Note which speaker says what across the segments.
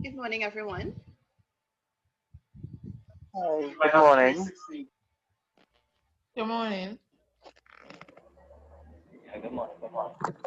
Speaker 1: Good morning, everyone.
Speaker 2: Hi, good morning.
Speaker 3: Good morning.
Speaker 2: Yeah, good morning. Good morning.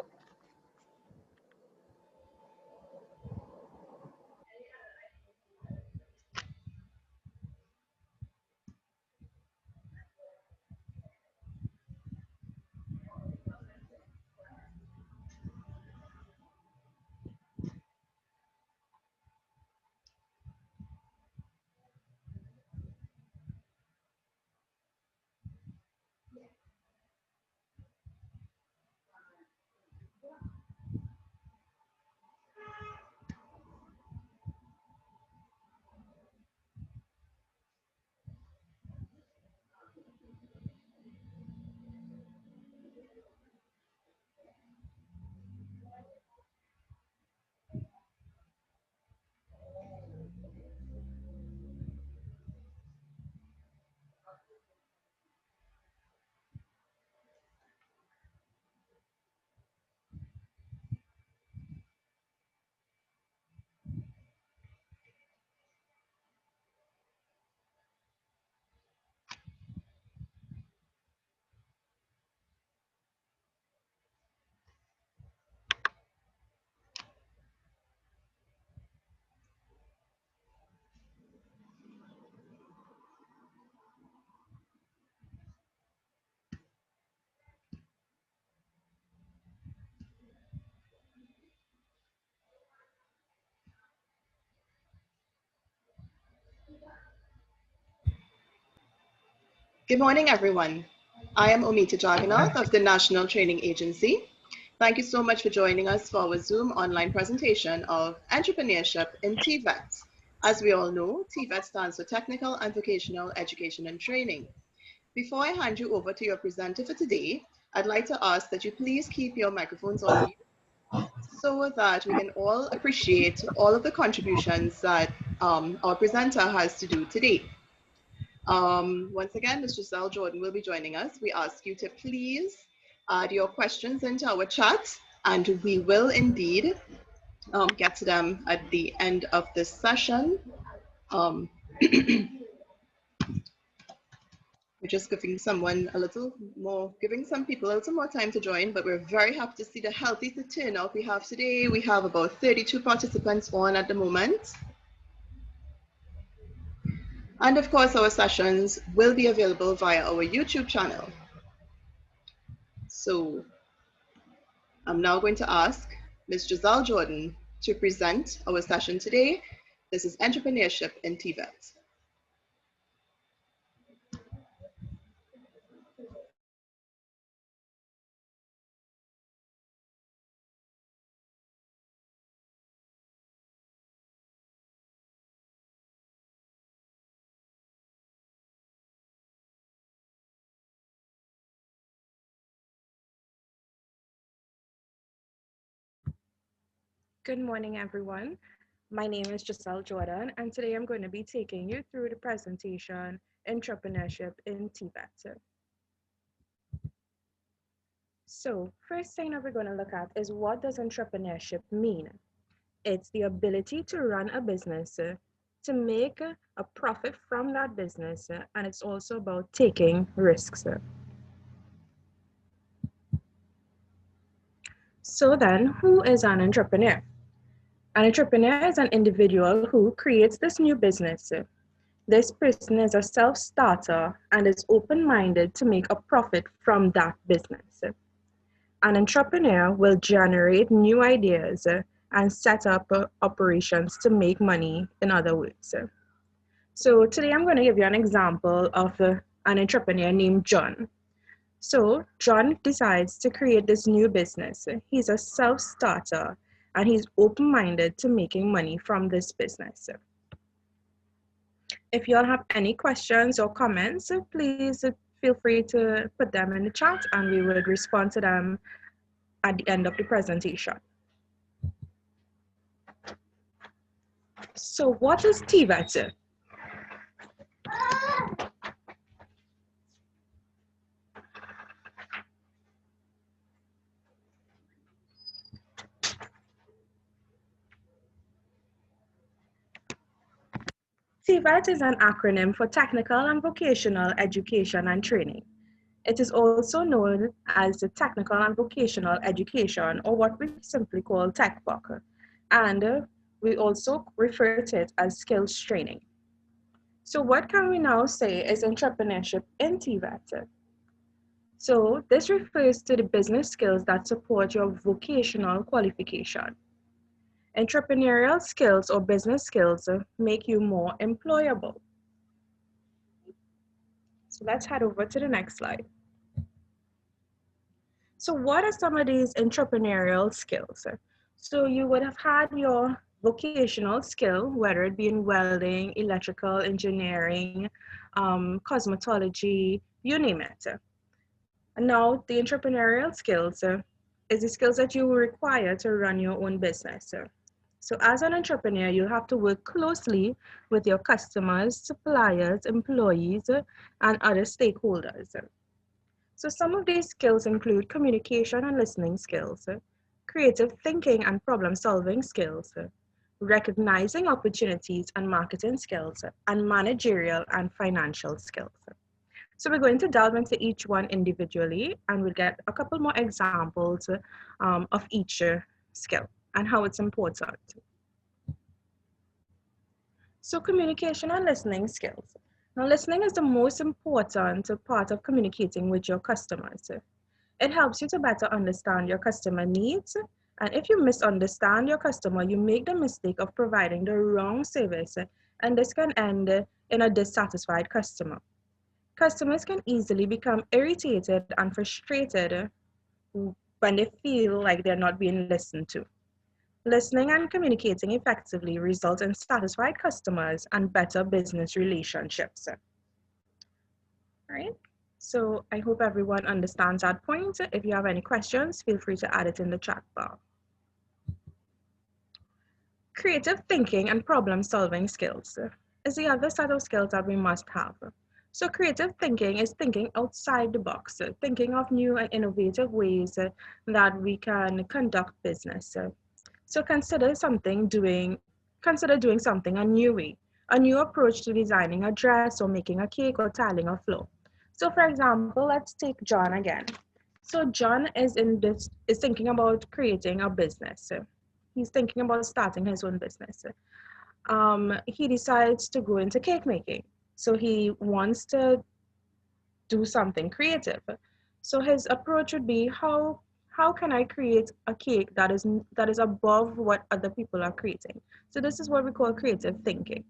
Speaker 1: Good morning, everyone. I am Omita Jagannath of the National Training Agency. Thank you so much for joining us for our Zoom online presentation of Entrepreneurship in TVET. As we all know, TVET stands for Technical and Vocational Education and Training. Before I hand you over to your presenter for today, I'd like to ask that you please keep your microphones on mute so that we can all appreciate all of the contributions that our presenter has to do today. Once again, Ms. Giselle Jordan will be joining us. We ask you to please add your questions into our chat, and we will indeed get to them at the end of this session. Um, we're just giving someone a little more, giving some people a little more time to join, but we're very happy to see the healthy turnout we have today. We have about 32 participants on at the moment. And of course, our sessions will be available via our YouTube channel. So I'm now going to ask Ms. Giselle Jordan to present our session today. This is Entrepreneurship in TVET.
Speaker 4: Good morning, everyone. My name is Giselle Jordan, and today I'm going to be taking you through the presentation Entrepreneurship in TVET. So, first thing that we're going to look at is what does entrepreneurship mean? It's the ability to run a business, to make a profit from that business, and it's also about taking risks. So then, who is an entrepreneur? An entrepreneur is an individual who creates this new business. This person is a self-starter and is open-minded to make a profit from that business. An entrepreneur will generate new ideas and set up operations to make money, in other words. So today I'm going to give you an example of an entrepreneur named John. So John decides to create this new business. He's a self-starter and he's open-minded to making money from this business. If you all have any questions or comments, please feel free to put them in the chat and we would respond to them at the end of the presentation. So what is TVET? TVET is an acronym for Technical and Vocational Education and Training. It is also known as the Technical and Vocational Education, or what we simply call TechVoc. And we also refer to it as skills training. So what can we now say is entrepreneurship in TVET? So this refers to the business skills that support your vocational qualification. Entrepreneurial skills or business skills make you more employable. So let's head over to the next slide. So what are some of these entrepreneurial skills? So you would have had your vocational skill, whether it be in welding, electrical engineering, cosmetology, you name it. And now the entrepreneurial skills is the skills that you will require to run your own business. So as an entrepreneur, you have to work closely with your customers, suppliers, employees, and other stakeholders. So some of these skills include communication and listening skills, creative thinking and problem-solving skills, recognizing opportunities and marketing skills, and managerial and financial skills. So we're going to delve into each one individually, and we'll get a couple more examples of each skill and how it's important. So communication and listening skills. Now, listening is the most important part of communicating with your customers. It helps you to better understand your customer needs. And if you misunderstand your customer, you make the mistake of providing the wrong service, and this can end in a dissatisfied customer. Customers can easily become irritated and frustrated when they feel like they're not being listened to. Listening and communicating effectively results in satisfied customers and better business relationships. All right, so I hope everyone understands that point. If you have any questions, feel free to add it in the chat bar. Creative thinking and problem-solving skills is the other set of skills that we must have. So creative thinking is thinking outside the box, thinking of new and innovative ways that we can conduct business. So consider doing something a new way, a new approach to designing a dress or making a cake or tiling a floor. So for example, let's take John again. So John is thinking about creating a business. He's thinking about starting his own business. He decides to go into cake making. So he wants to do something creative. So his approach would be, how can I create a cake that is above what other people are creating? So this is what we call creative thinking.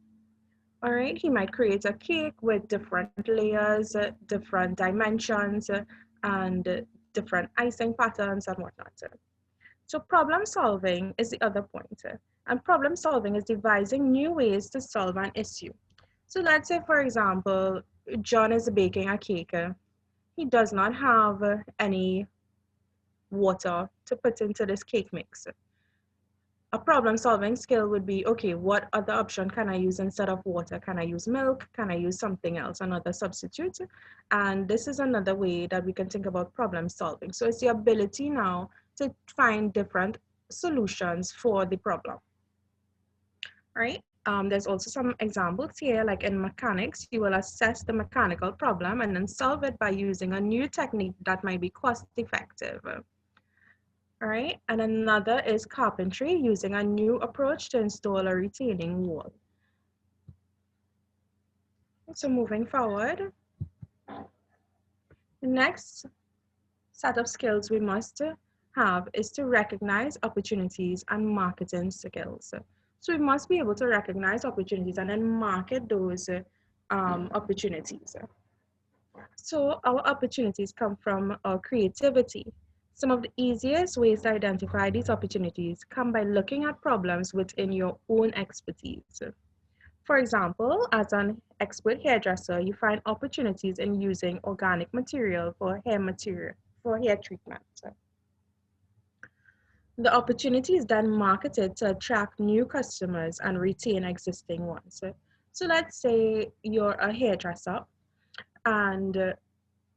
Speaker 4: All right, he might create a cake with different layers, different dimensions, and different icing patterns and whatnot. So problem solving is the other point. And problem solving is devising new ways to solve an issue. So let's say, for example, John is baking a cake. He does not have any water to put into this cake mix. A problem-solving skill would be, okay, what other option can I use instead of water? Can I use milk? Can I use something else, another substitute? And this is another way that we can think about problem solving. So it's the ability now to find different solutions for the problem. All right. There's also some examples here, like in mechanics, you will assess the mechanical problem and then solve it by using a new technique that might be cost effective. All right, and another is carpentry, using a new approach to install a retaining wall. So moving forward, the next set of skills we must have is to recognize opportunities and marketing skills. So we must be able to recognize opportunities and then market those opportunities. So our opportunities come from our creativity. Some of the easiest ways to identify these opportunities come by looking at problems within your own expertise. For example, as an expert hairdresser, you find opportunities in using organic material for hair treatment. The opportunity is then marketed to attract new customers and retain existing ones. So let's say you're a hairdresser and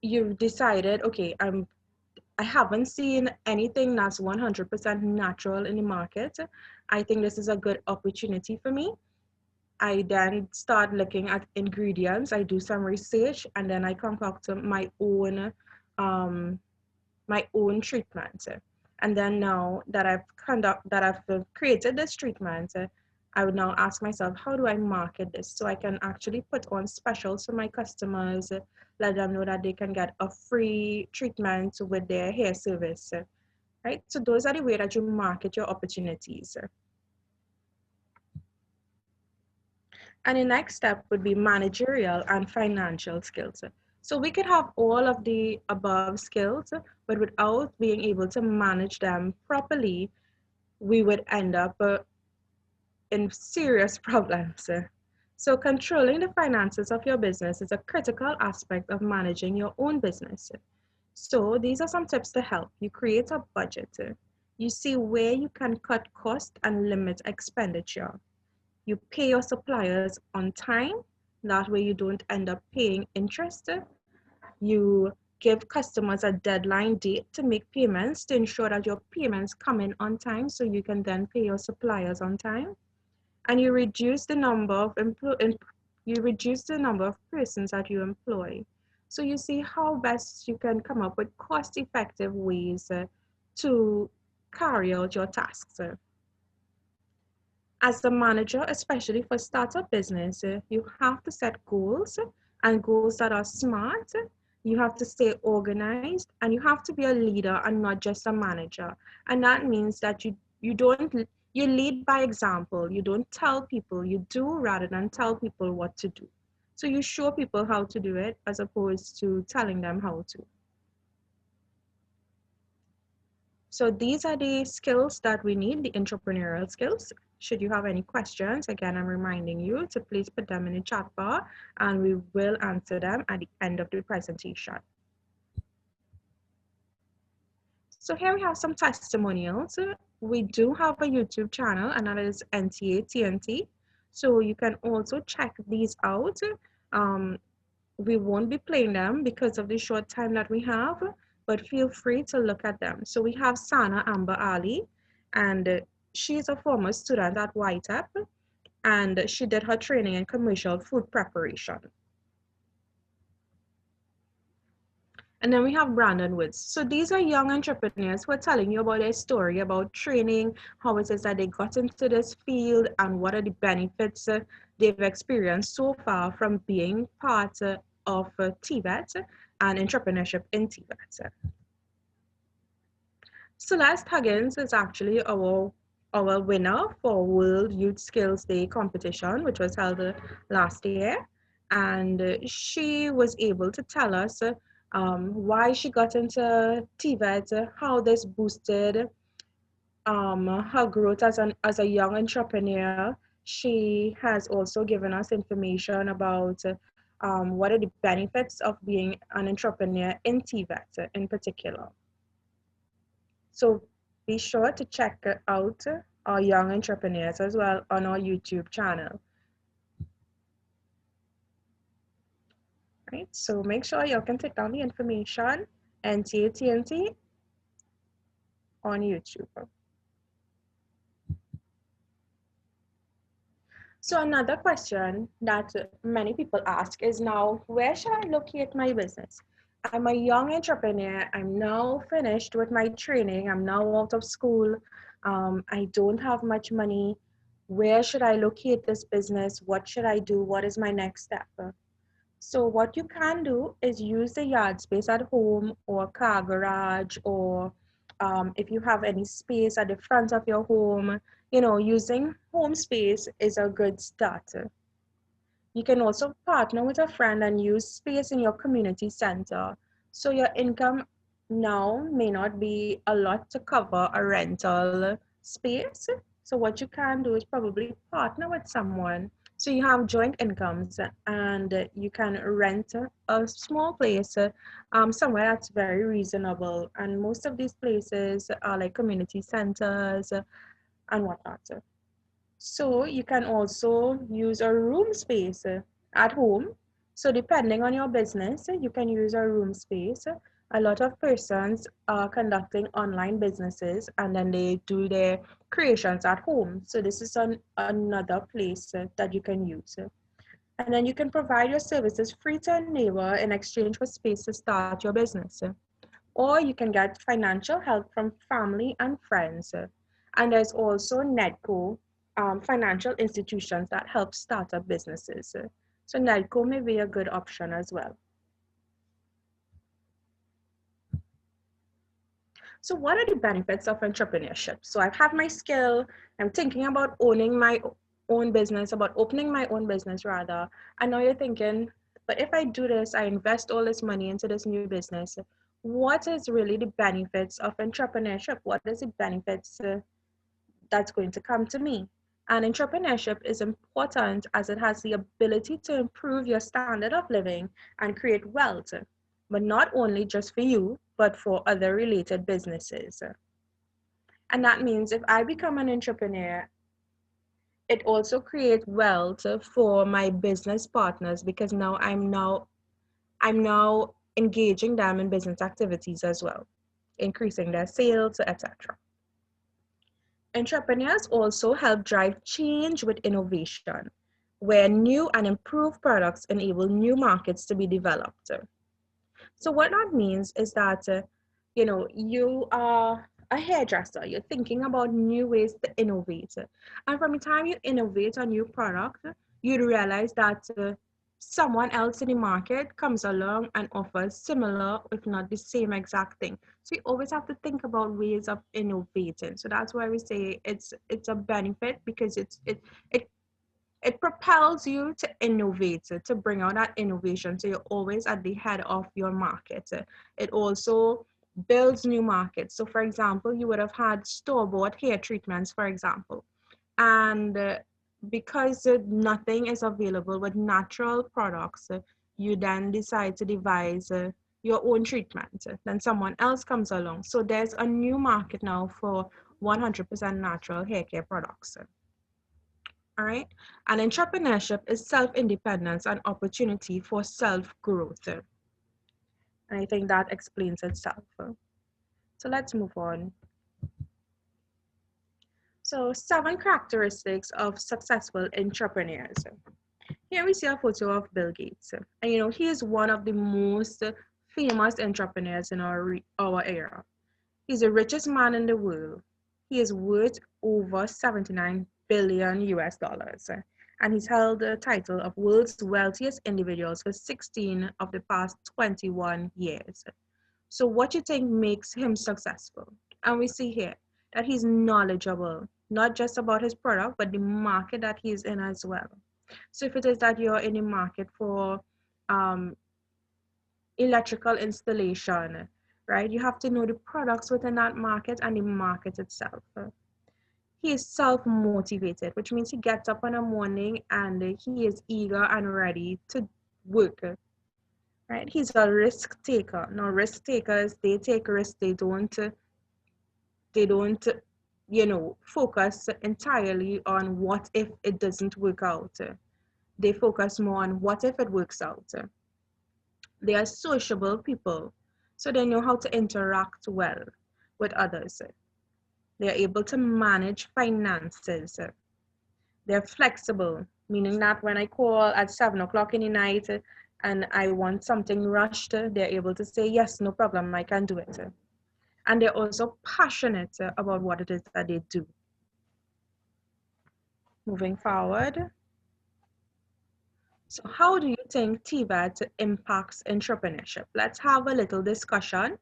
Speaker 4: you've decided, okay, I haven't seen anything that's 100% natural in the market. I think this is a good opportunity for me. I then start looking at ingredients. I do some research, and then I concoct um, my own treatment. And then now that I've created this treatment, I would now ask myself, how do I market this so I can actually put on specials for my customers, let them know that they can get a free treatment with their hair service, right? So those are the way that you market your opportunities. And the next step would be managerial and financial skills. So we could have all of the above skills, but without being able to manage them properly, we would end up in serious problems. So controlling the finances of your business is a critical aspect of managing your own business. So these are some tips to help. You create a budget. You see where you can cut costs and limit expenditure. You pay your suppliers on time. That way you don't end up paying interest. You give customers a deadline date to make payments to ensure that your payments come in on time so you can then pay your suppliers on time. And you reduce the number of persons that you employ. So you see how best you can come up with cost-effective ways to carry out your tasks. As a manager, especially for startup business, you have to set goals and goals that are smart. You have to stay organized and you have to be a leader and not just a manager. And that means that you lead by example. You don't tell people, you do rather than tell people what to do. So you show people how to do it as opposed to telling them how to. So these are the skills that we need, the entrepreneurial skills. Should you have any questions, again, I'm reminding you to please put them in the chat bar and we will answer them at the end of the presentation. So here we have some testimonials. We do have a YouTube channel and that is NTA So you can also check these out. We won't be playing them because of the short time that we have, but feel free to look at them. So we have Sana Amber Ali, and she's a former student at YTEP, and she did her training in commercial food preparation. And then we have Brandon Woods. So these are young entrepreneurs who are telling you about their story, about training, how it is that they got into this field, and what are the benefits they've experienced so far from being part of TVET and entrepreneurship in TVET. Celeste Huggins is actually our winner for World Youth Skills Day competition, which was held last year. And she was able to tell us why she got into TVET, how this boosted her growth as a young entrepreneur. She has also given us information about what are the benefits of being an entrepreneur in TVET in particular. So be sure to check out our young entrepreneurs as well on our YouTube channel. Right, so make sure you can take down the information and TNT on YouTube. So another question that many people ask is now, where should I locate my business? I'm a young entrepreneur. I'm now finished with my training. I'm now out of school. I don't have much money. Where should I locate this business? What should I do? What is my next step? So what you can do is use the yard space at home or car garage, or if you have any space at the front of your home, using home space is a good start. You can also partner with a friend and use space in your community center. So your income now may not be a lot to cover a rental space. So what you can do is probably partner with someone. So you have joint incomes and you can rent a small place somewhere that's very reasonable. And most of these places are like community centers and whatnot. So you can also use a room space at home. So depending on your business, you can use a room space. A lot of persons are conducting online businesses and then they do their creations at home. So this is another place that you can use. And then you can provide your services free to a neighbor in exchange for space to start your business. Or you can get financial help from family and friends. And there's also NEDCO, financial institutions that help startup businesses. So NEDCO may be a good option as well. So what are the benefits of entrepreneurship? So I have my skill, I'm thinking about owning my own business, about opening my own business rather. And now you're thinking, but if I do this, I invest all this money into this new business, what is really the benefits of entrepreneurship? What is the benefits that's going to come to me? And entrepreneurship is important as it has the ability to improve your standard of living and create wealth, but not only just for you, but for other related businesses. And that means if I become an entrepreneur, it also creates wealth for my business partners because I'm now engaging them in business activities as well, increasing their sales, etc. Entrepreneurs also help drive change with innovation, where new and improved products enable new markets to be developed. So what that means is that, you are a hairdresser, you're thinking about new ways to innovate. And from the time you innovate a new product, you'd realize that someone else in the market comes along and offers similar, if not the same exact thing. So you always have to think about ways of innovating. So that's why we say it's a benefit because it propels you to innovate, to bring out that innovation. So you're always at the head of your market. It also builds new markets. So for example, you would have had store-bought hair treatments, for example. And because nothing is available with natural products, you then decide to devise your own treatment. Then someone else comes along. So there's a new market now for 100% natural hair care products. All right. And entrepreneurship is self-independence and opportunity for self-growth. And I think that explains itself. So let's move on. So 7 characteristics of successful entrepreneurs. Here we see a photo of Bill Gates. And he is one of the most famous entrepreneurs in our era. He's the richest man in the world. He is worth over 79 billion US dollars. And he's held the title of world's wealthiest individuals for 16 of the past 21 years. So what you think makes him successful? And we see here that he's knowledgeable, not just about his product, but the market that he's in as well. So if it is that you're in the market for electrical installation, right? You have to know the products within that market and the market itself. He is self-motivated, which means he gets up in the morning and he is eager and ready to work, right? He's a risk taker. Now, risk takers, they take risks. They don't, focus entirely on what if it doesn't work out. They focus more on what if it works out. They are sociable people, so they know how to interact well with others. They are able to manage finances. They're flexible, meaning that when I call at 7 o'clock in the night and I want something rushed, they're able to say, yes, no problem, I can do it. And they're also passionate about what it is that they do. Moving forward. So how do you think TVET impacts entrepreneurship? Let's have a little discussion.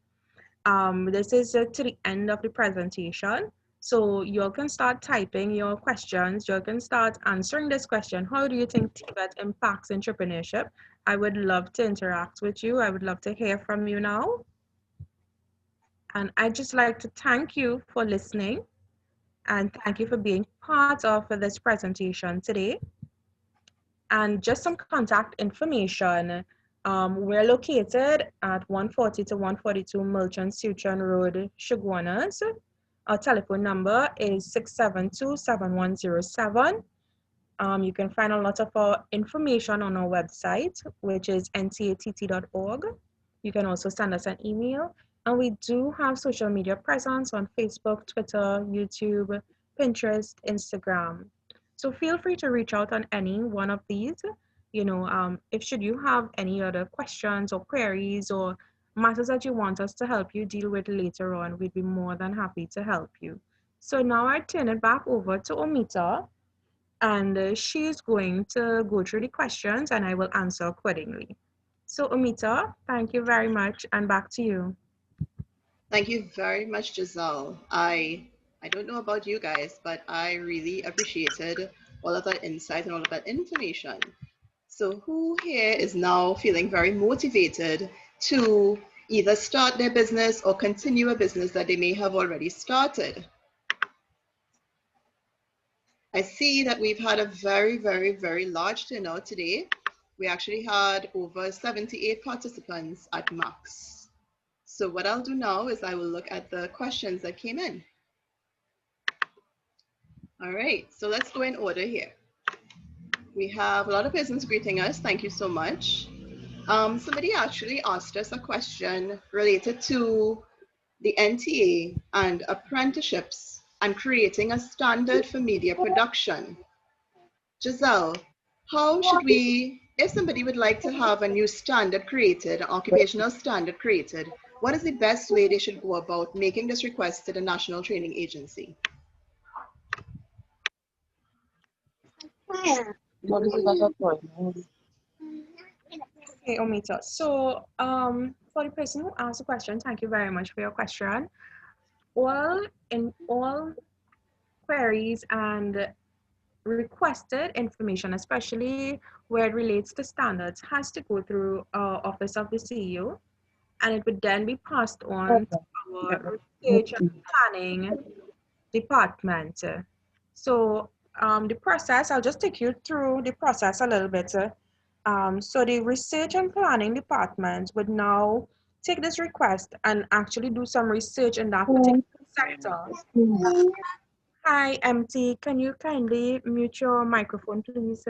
Speaker 4: This is to the end of the presentation. So you can start typing your questions. You can start answering this question. How do you think TVET impacts entrepreneurship? I would love to interact with you. I would love to hear from you now. And I'd just like to thank you for listening and thank you for being part of this presentation today. And just some contact information. We're located at 140 to 142 Merchant Suchan Road, Shugwanas. Our telephone number is 672-7107. You can find a lot of our information on our website, which is ntatt.org. You can also send us an email. And we do have social media presence on Facebook, Twitter, YouTube, Pinterest, Instagram. So feel free to reach out on any one of these. If should you have any other questions or queries or matters that you want us to help you deal with later on, we'd be more than happy to help you. So now I turn it back over to Omita, and she's going to go through the questions and I will answer accordingly. So Omita, thank you very much, and back to you.
Speaker 1: Thank you very much, Giselle. I don't know about you guys, but I really appreciated all of that insight and all of that information. So who here is now feeling very motivated to either start their business or continue a business that they may have already started? I see that we've had a very, very, very large turnout today. We actually had over 78 participants at max. So what I'll do now is I will look at the questions that came in. All right, so let's go in order here. We have a lot of persons greeting us. Thank you so much. Somebody actually asked us a question related to the NTA and apprenticeships and creating a standard for media production. Giselle, how should we, if somebody would like to have a new standard created, an occupational standard created, what is the best way they should go about making this request to the National Training Agency?
Speaker 4: Okay, Omita. So for the person who asked the question, thank you very much for your question. In all queries and requested information, especially where it relates to standards, has to go through our Office of the CEO, and it would then be passed on to our research and planning department. So the process, I'll just take you through the process a little bit. So the research and planning department would now take this request and actually do some research in that particular sector. Hi, MT, can you kindly mute your microphone, please?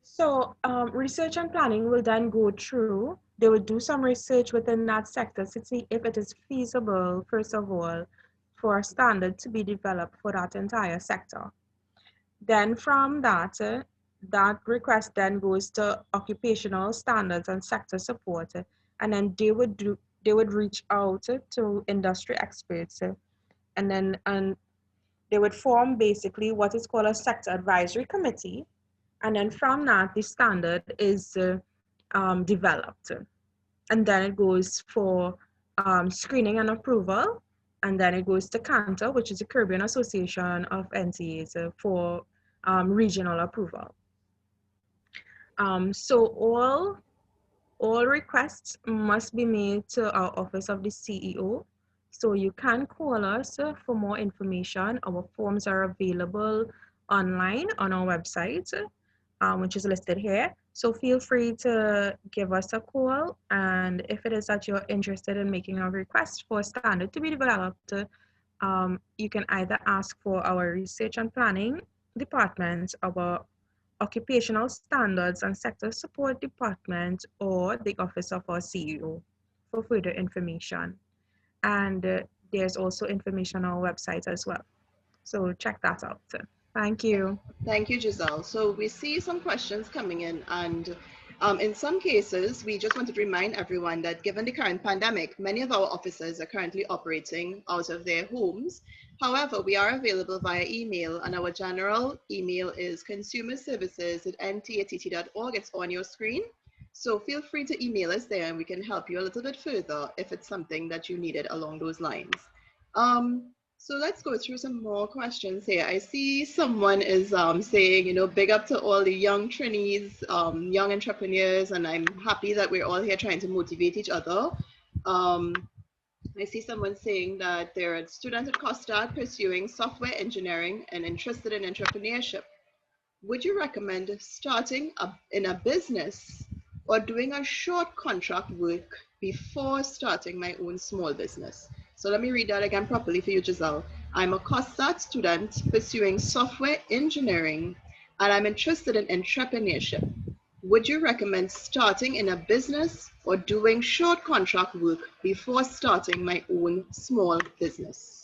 Speaker 4: So research and planning will then go through, they will do some research within that sector to see if it is feasible, first of all, for a standard to be developed for that entire sector. Then from that, that request then goes to occupational standards and sector support, and then they would reach out to industry experts, and they would form basically what is called a sector advisory committee, and then from that the standard is developed, and then it goes for screening and approval, and then it goes to CANTA, which is the Caribbean Association of NTAs, for regional approval. So all requests must be made to our Office of the CEO. So you can call us for more information. Our forms are available online on our website, which is listed here. So feel free to give us a call. And if it is that you're interested in making a request for a standard to be developed, you can either ask for our research and planning department, our occupational standards and sector support department, or the office of our CEO for further information. And there's also information on our website as well. So check that out. Thank you.
Speaker 1: Thank you, Giselle. So we see some questions coming in, and in some cases, we just wanted to remind everyone that given the current pandemic, many of our offices are currently operating out of their homes. However, we are available via email, and our general email is consumerservices@ntatt.org. It's on your screen. So feel free to email us there, and we can help you a little bit further if it's something that you needed along those lines. So let's go through some more questions here. I see someone is saying, you know, big up to all the young trainees, young entrepreneurs, and I'm happy that we're all here trying to motivate each other. I see someone saying that they're a student at Costa pursuing software engineering and interested in entrepreneurship. Would you recommend starting in a business or doing a short contract work before starting my own small business? So let me read that again properly for you, Giselle. I'm a COSTAT student pursuing software engineering, and I'm interested in entrepreneurship. Would you recommend starting in a business or doing short contract work before starting my own small business?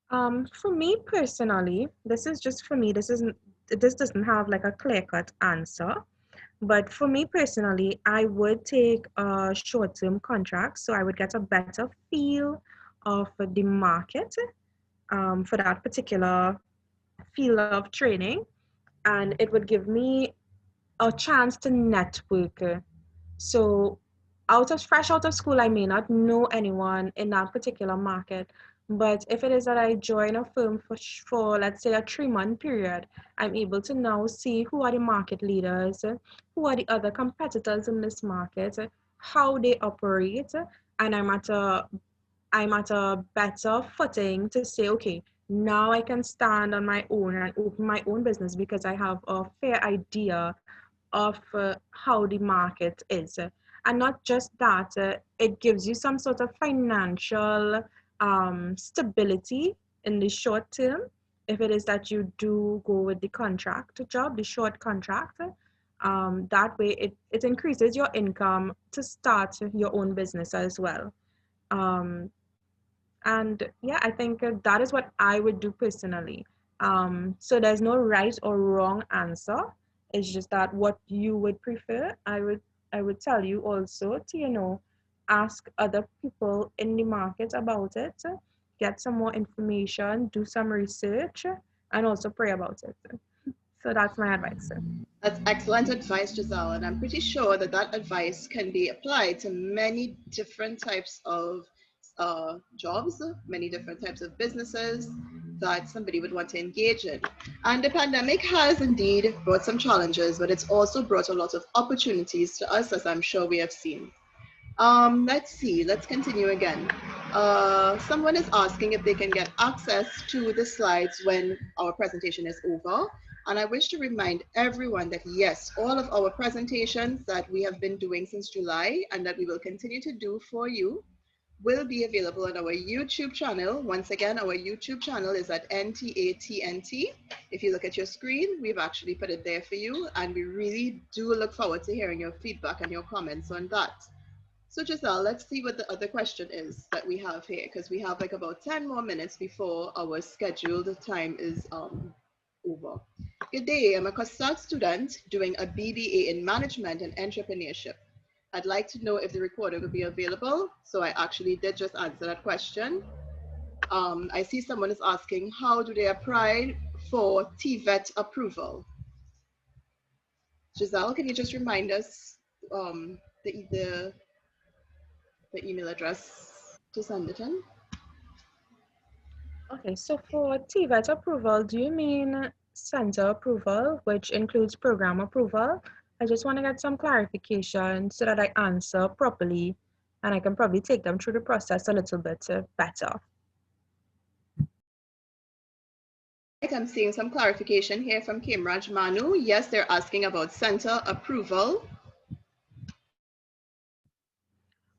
Speaker 4: For me personally, this is just for me. This doesn't have like a clear-cut answer. But for me personally, I would take a short-term contract, so I would get a better feel of the market for that particular field of training, and it would give me a chance to network. So fresh out of school, I may not know anyone in that particular market. But if it is that I join a firm for let's say a 3-month period, I'm able to now see who are the market leaders, who are the other competitors in this market, how they operate, and I'm at a better footing to say, okay, now I can stand on my own and open my own business because I have a fair idea of how the market is. And not just that, it gives you some sort of financial stability in the short term. If it is that you do go with the contract job, the short contract, that way it increases your income to start your own business as well. Um, and yeah, I think that is what I would do personally. So there's no right or wrong answer. It's just that what you would prefer. I would tell you also to ask other people in the market about it, get some more information, do some research, and also pray about it. So that's my advice.
Speaker 1: That's excellent advice, Giselle, and I'm pretty sure that that advice can be applied to many different types of jobs, many different types of businesses that somebody would want to engage in. And the pandemic has indeed brought some challenges, but it's also brought a lot of opportunities to us, as I'm sure we have seen. Let's see, let's continue again. Someone is asking if they can get access to the slides when our presentation is over. And I wish to remind everyone that yes, all of our presentations that we have been doing since July and that we will continue to do for you will be available on our YouTube channel. Once again, our YouTube channel is at NTATNT. If you look at your screen, we've actually put it there for you. And we really do look forward to hearing your feedback and your comments on that. So Giselle, let's see what the other question is that we have here, because we have like about 10 more minutes before our scheduled time is over. Good day, I'm a COSTAT student doing a BBA in Management and Entrepreneurship. I'd like to know if the recorder will be available. So I actually did just answer that question. I see someone is asking, how do they apply for TVET approval? Giselle, can you just remind us the email address to send it in?
Speaker 4: Okay, so for TVET approval, do you mean center approval, which includes program approval? I just want to get some clarification so that I answer properly and I can probably take them through the process a little bit better.
Speaker 1: I'm seeing some clarification here from Kimraj Manu. Yes, they're asking about center approval.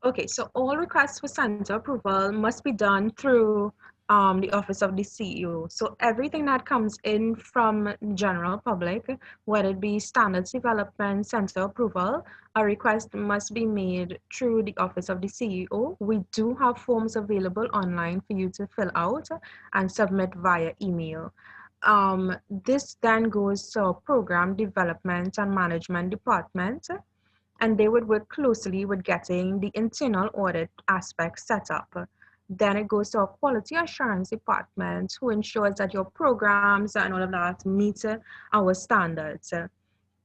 Speaker 4: Okay, so all requests for center approval must be done through the office of the CEO. So everything that comes in from general public, whether it be standards development, center approval, a request must be made through the office of the CEO. We do have forms available online for you to fill out and submit via email. This then goes to our program development and management department, and they would work closely with getting the internal audit aspect set up. Then it goes to our quality assurance department, who ensures that your programs and all of that meet our standards.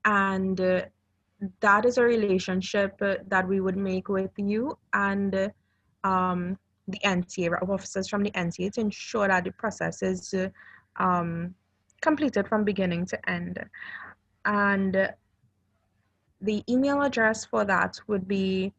Speaker 4: And that is a relationship that we would make with you and the NTA, officers from the NTA, to ensure that the process is completed from beginning to end. And the email address for that would be...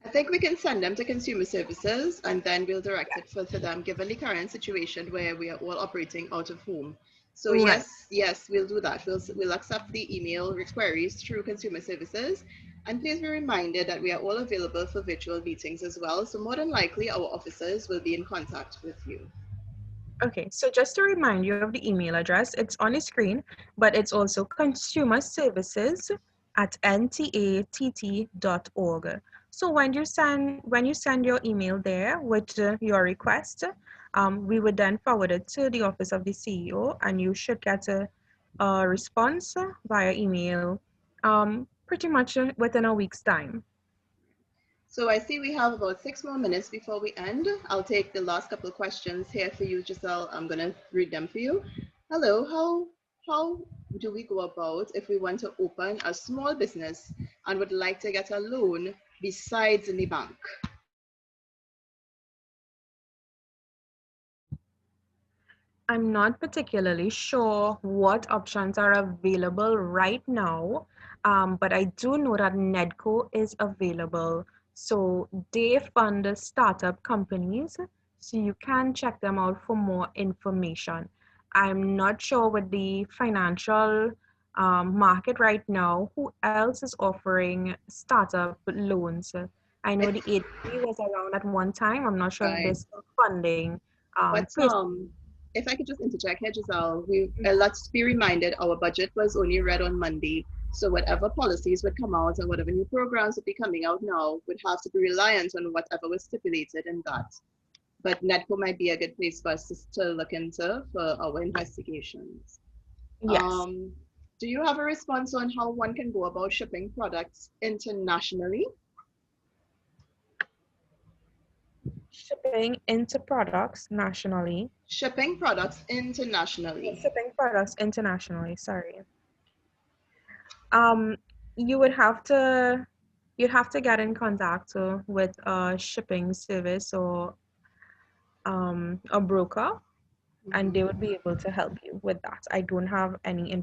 Speaker 1: I think we can send them to consumer services and then we'll direct it for them given the current situation where we are all operating out of home. So
Speaker 4: Right.
Speaker 1: yes, we'll do that. We'll accept the email queries through consumer services. And please be reminded that we are all available for virtual meetings as well. So more than likely our officers will be in contact with you.
Speaker 4: Okay, so just to remind you of the email address, it's on the screen, but it's also consumerservices@ntatt.org. So when you send your email there with your request, we would then forward it to the office of the CEO, and you should get a response via email pretty much within a week's time.
Speaker 1: So I see we have about 6 more minutes before we end. I'll take the last couple of questions here for you, Giselle. I'm gonna read them for you. Hello, how do we go about if we want to open a small business and would like to get a loan besides in the bank?
Speaker 4: I'm not particularly sure what options are available right now, but I do know that NEDCO is available. So they fund the startup companies, so you can check them out for more information. I'm not sure with the financial market right now, who else is offering startup loans. I know the ADB was around at one time. I'm not sure if they're
Speaker 1: Right.
Speaker 4: still funding.
Speaker 1: But if I could just interject here, Giselle, let's be reminded our budget was only read on Monday. So whatever policies would come out and whatever new programs would be coming out now would have to be reliant on whatever was stipulated in that. But NEDCO might be a good place for us to look into for our investigations.
Speaker 4: Yes.
Speaker 1: Do you have a response on how one can go about shipping products internationally?
Speaker 4: Shipping into products nationally.
Speaker 1: Shipping products internationally.
Speaker 4: Shipping products internationally, sorry. Um, you would have to you'd have to get in contact with a shipping service or a broker, and they would be able to help you with that. I don't have any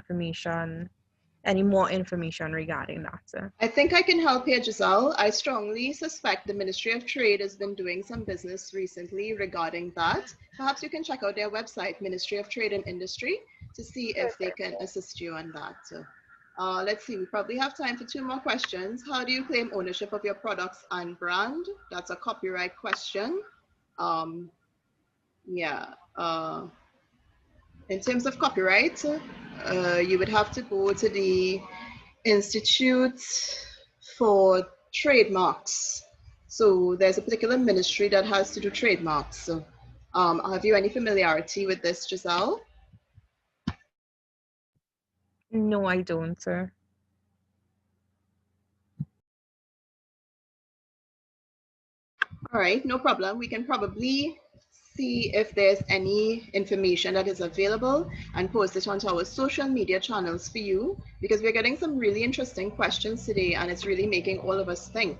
Speaker 4: more information regarding that.
Speaker 1: I think I can help here, Giselle. I strongly suspect the Ministry of Trade has been doing some business recently regarding that. Perhaps you can check out their website, Ministry of Trade and Industry, to see if they can assist you on that. Let's see, we probably have time for 2 more questions. How do you claim ownership of your products and brand? That's a copyright question. Yeah. In terms of copyright, you would have to go to the Institute for Trademarks. So there's a particular ministry that has to do trademarks. So, have you any familiarity with this, Giselle?
Speaker 4: No, I don't.
Speaker 1: All right, no problem. We can probably see if there's any information that is available and post it onto our social media channels for you, because we're getting some really interesting questions today and it's really making all of us think.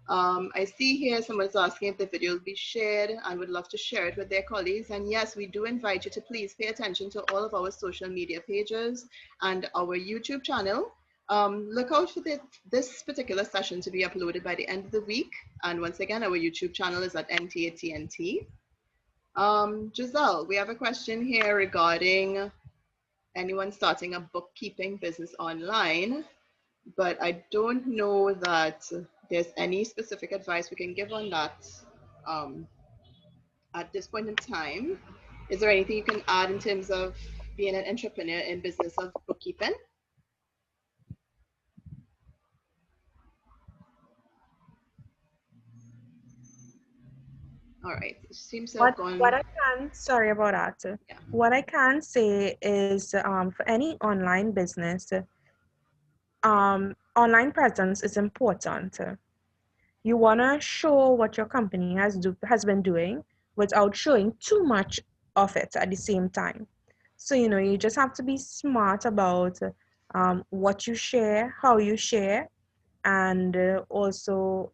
Speaker 1: I see here someone's asking if the video will be shared and would love to share it with their colleagues. And yes, we do invite you to please pay attention to all of our social media pages and our YouTube channel. Look out for this particular session to be uploaded by the end of the week. And once again, our YouTube channel is at NTATNT. Giselle, we have a question here regarding anyone starting a bookkeeping business online, but I don't know that there's any specific advice we can give on that at this point in time. Is there anything you can add in terms of being an entrepreneur in business of bookkeeping? All right, it seems to have gone.
Speaker 4: What I can, sorry about that.
Speaker 1: Yeah.
Speaker 4: What I can say is for any online business, online presence is important. You want to show what your company has been doing without showing too much of it at the same time. So, you just have to be smart about what you share, how you share, and also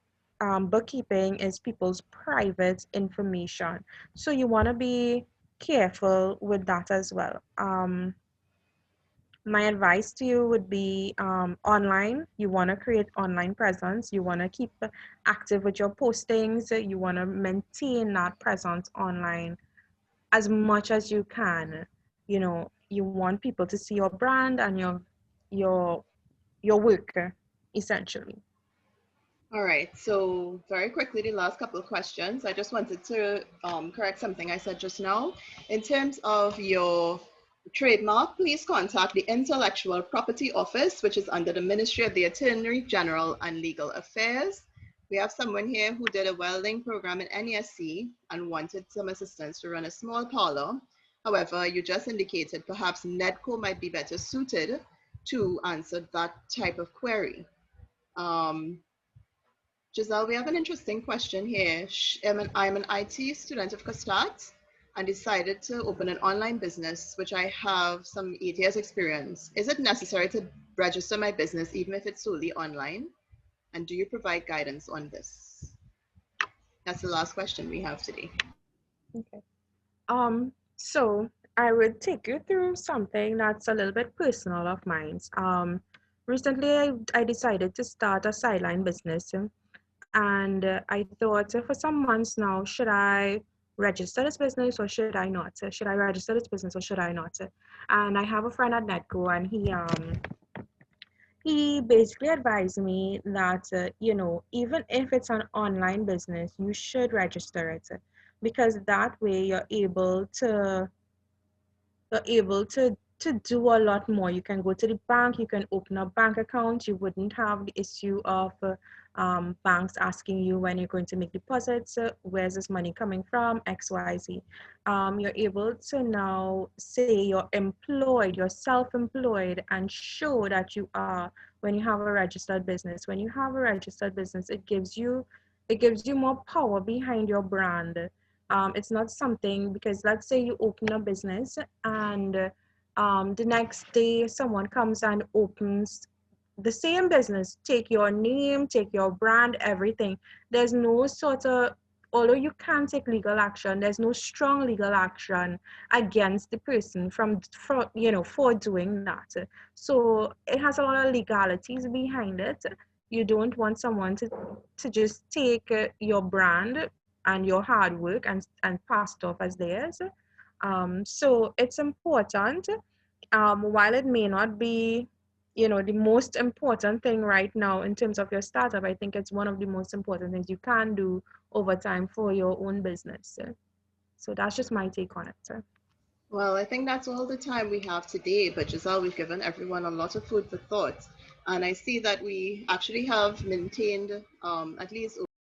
Speaker 4: bookkeeping is people's private information. So you want to be careful with that as well. My advice to you would be online. You want to create online presence. You want to keep active with your postings. You want to maintain that presence online as much as you can. You want people to see your brand and your work essentially.
Speaker 1: All right, so very quickly, the last couple of questions. I just wanted to correct something I said just now. In terms of your trademark, please contact the Intellectual Property Office, which is under the Ministry of the Attorney General and Legal Affairs. We have someone here who did a welding program in NESC and wanted some assistance to run a small parlor. However, you just indicated perhaps NEDCO might be better suited to answer that type of query. Giselle, we have an interesting question here. I'm an IT student of Costat and decided to open an online business, which I have some 8 years experience. Is it necessary to register my business even if it's solely online? And do you provide guidance on this? That's the last question we have today.
Speaker 4: Okay. So I would take you through something that's a little bit personal of mine. Recently I decided to start a sideline business, and I thought for some months now, should I register this business or should I not? Should I register this business or should I not? And I have a friend at Netco, and he basically advised me that even if it's an online business, you should register it, because that way you're able to do a lot more. You can go to the bank, you can open a bank account. You wouldn't have the issue of banks asking you when you're going to make deposits, where's this money coming from, XYZ. You're able to now say you're employed, you're self-employed, and show that you are when you have a registered business. When you have a registered business, it gives you more power behind your brand. It's not something, because let's say you open a business and the next day someone comes and opens the same business, take your name, take your brand, everything. There's no sort of, although you can take legal action, there's no strong legal action against the person for doing that. So it has a lot of legalities behind it. You don't want someone to just take your brand and your hard work and pass it off as theirs. So it's important, while it may not be the most important thing right now in terms of your startup. I think it's one of the most important things you can do over time for your own business. So that's just my take on it.
Speaker 1: Well, I think that's all the time we have today, but Giselle, we've given everyone a lot of food for thought. And I see that we actually have maintained at least